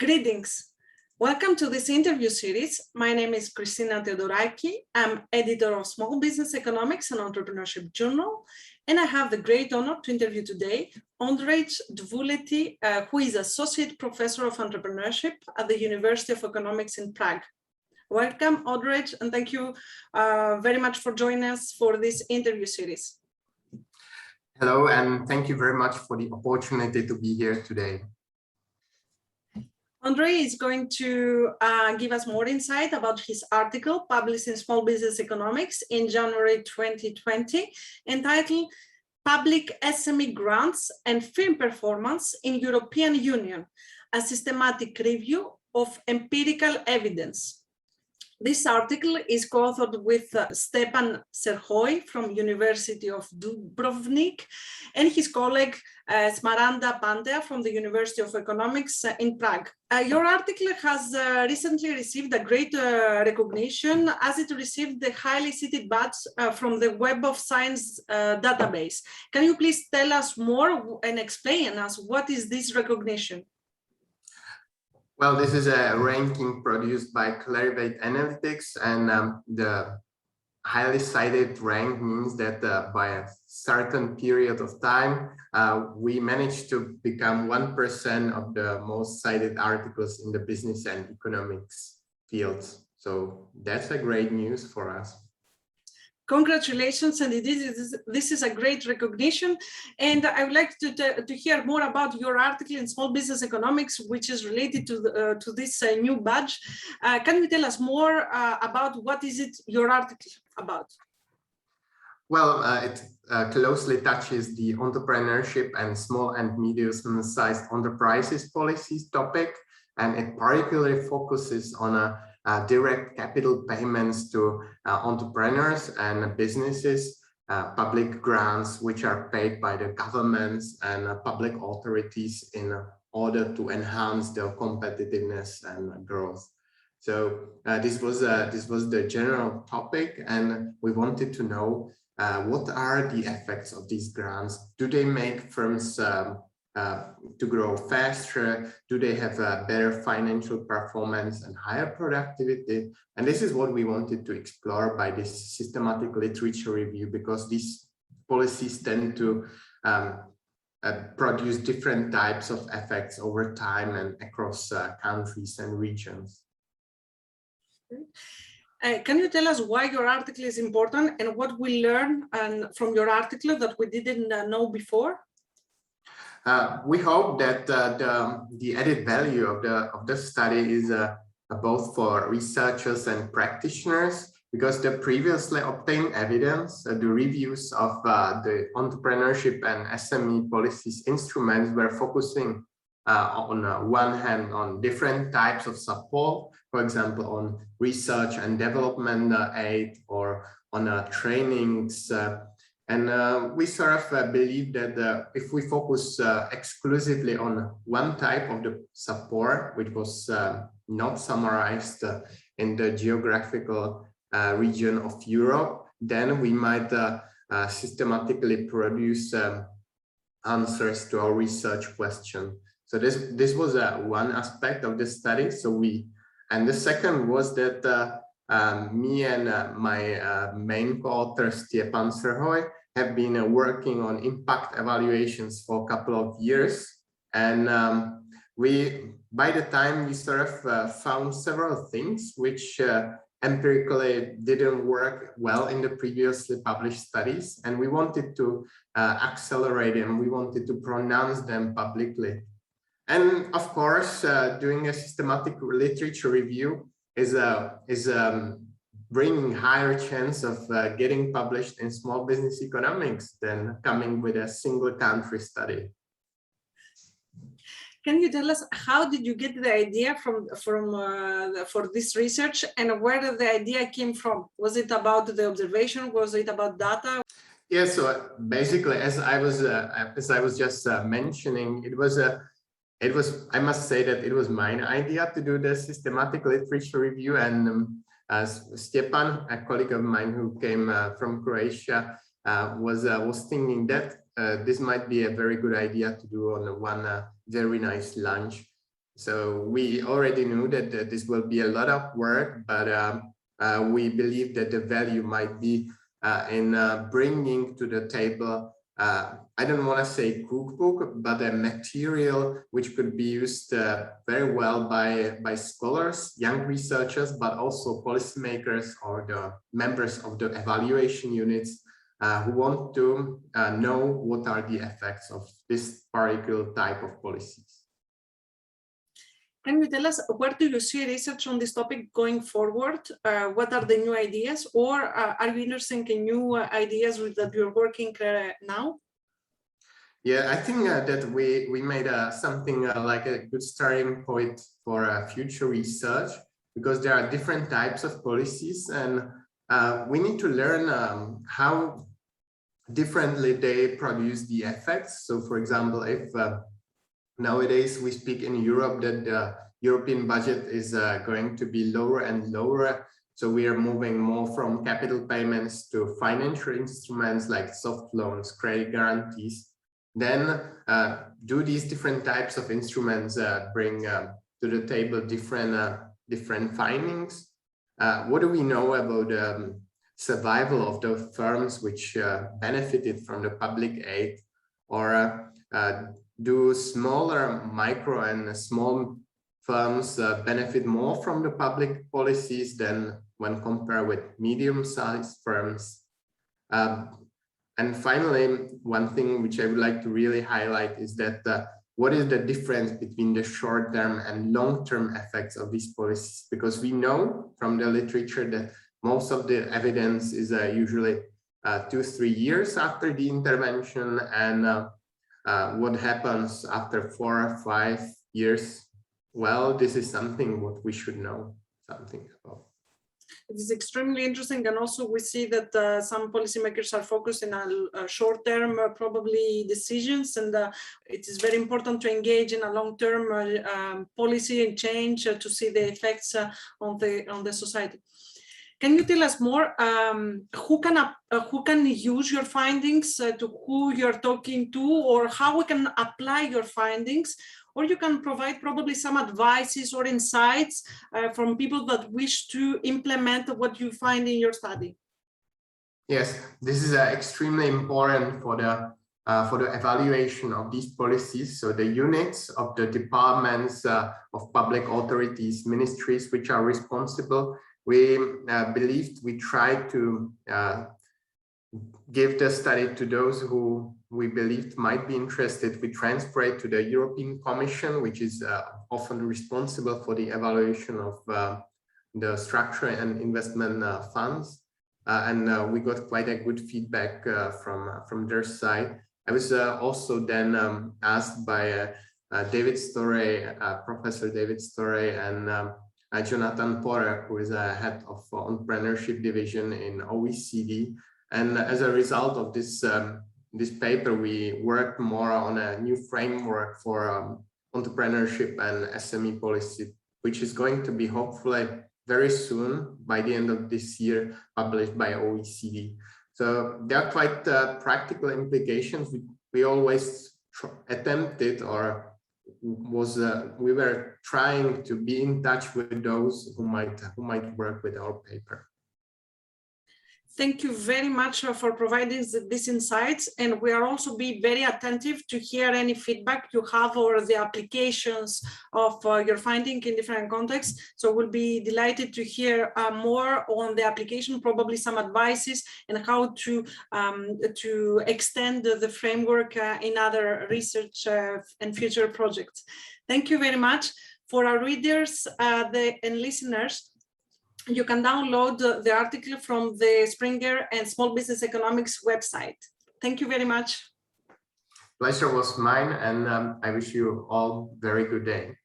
Greetings. Welcome to this interview series. My name is Christina Theodoraki. I'm editor of Small Business Economics and Entrepreneurship Journal, and I have the great honor to interview today Ondřej Dvouletý, who is Associate Professor of Entrepreneurship at the University of Economics in Prague. Welcome, Ondřej, and thank you very much for joining us for this interview series. Hello, and thank you very much for the opportunity to be here today. Ondřej is going to give us more insight about his article published in Small Business Economics in January 2020, entitled Public SME Grants and Firm Performance in European Union, a systematic review of empirical evidence. This article is co-authored with Srhoj from University of Dubrovnik and his colleague Pantea from the University of Economics in Prague. Your article has recently received a great recognition as it received the Highly Cited Badge from the Web of Science database. Can you please tell us more and explain us what is this recognition? Well, this is a ranking produced by Clarivate Analytics, and the highly cited rank means that by a certain period of time, we managed to become 1% of the most cited articles in the business and economics fields. So that's a great news for us. Congratulations, and this is a great recognition. And I would like to hear more about your article in Small Business Economics, which is related to this new badge. Can you tell us more about what is it your article about? Well, it closely touches the entrepreneurship and small and medium-sized enterprises policies topic, and it particularly focuses on direct capital payments to entrepreneurs and businesses, public grants which are paid by the governments and public authorities in order to enhance their competitiveness and growth. So this was the general topic, and we wanted to know what are the effects of these grants. Do they make firms to grow faster? Do they have a better financial performance and higher productivity? And this is what we wanted to explore by this systematic literature review, because these policies tend to produce different types of effects over time and across countries and regions. Can you tell us why your article is important and what we learn from your article that we didn't know before? We hope that the added value of the study is both for researchers and practitioners, because the previously obtained evidence, the reviews of the entrepreneurship and SME policies instruments were focusing on one hand on different types of support, for example, on research and development aid or on trainings. And we sort of believe that if we focus exclusively on one type of the support, which was not summarized in the geographical region of Europe, then we might systematically produce answers to our research question. So this was one aspect of the study. And the second was that me and my main co-author, Srhoj, have been working on impact evaluations for a couple of years. And by the time we sort of found several things which empirically didn't work well in the previously published studies. And we wanted to accelerate them. We wanted to pronounce them publicly. And of course, doing a systematic literature review is bringing higher chance of getting published in Small Business Economics than coming with a single country study. Can you tell us how did you get the idea for this research, and where did the idea came from? Was it about the observation? Was it about data? Yeah, so basically, as I was just mentioning, I must say that it was my idea to do the systematic literature review, and Stepan, a colleague of mine who came from Croatia, was thinking that this might be a very good idea to do on one very nice lunch. So we already knew that this will be a lot of work, but we believe that the value might be in bringing to the table, I don't want to say cookbook, but a material which could be used very well by scholars, young researchers, but also policymakers or the members of the evaluation units who want to know what are the effects of this particular type of policies. Can you tell us, where do you see research on this topic going forward? What are the new ideas, or are you interested in new ideas that you're working now? Yeah, I think that we made something like a good starting point for future research, because there are different types of policies, and we need to learn how differently they produce the effects. So, for example, if nowadays we speak in Europe that the European budget is going to be lower and lower, so we are moving more from capital payments to financial instruments like soft loans, credit guarantees. Then do these different types of instruments bring to the table different findings? What do we know about survival of the firms which benefited from the public aid, or do smaller micro and small firms benefit more from the public policies than when compared with medium-sized firms? And finally, one thing which I would like to really highlight is that what is the difference between the short-term and long-term effects of these policies? Because we know from the literature that most of the evidence is usually 2-3 years after the intervention, and what happens after 4 or 5 years? Well, this is something what we should know something about. It is extremely interesting, and also we see that some policymakers are focused on short-term probably decisions, and it is very important to engage in a long-term policy and change to see the effects on the society. Can you tell us more? Who can use your findings, to who you're talking to, or how we can apply your findings? Or you can provide probably some advices or insights from people that wish to implement what you find in your study. Yes, this is extremely important for the evaluation of these policies. So the units of the departments of public authorities, ministries which are responsible, we believed we tried to give the study to those who we believed might be interested. We transfer it to the European Commission, which is often responsible for the evaluation of the structure and investment funds. And we got quite a good feedback from their side. I was also then asked by David Storey, Professor David Storey, and Jonathan Porter, who is a head of Entrepreneurship division in OECD. And as a result of this paper, we worked more on a new framework for entrepreneurship and SME policy, which is going to be hopefully very soon, by the end of this year, published by OECD. So there are quite practical implications. We always attempted, or we were trying to be in touch with those who might work with our paper. Thank you very much for providing these insights, and we are also be very attentive to hear any feedback you have or the applications of your finding in different contexts. So we'll be delighted to hear more on the application, probably some advices and how to extend the framework in other research and future projects. Thank you very much. For our readers and listeners, you can download the article from the Springer and Small Business Economics website. Thank you very much. Pleasure was mine, and I wish you all a very good day.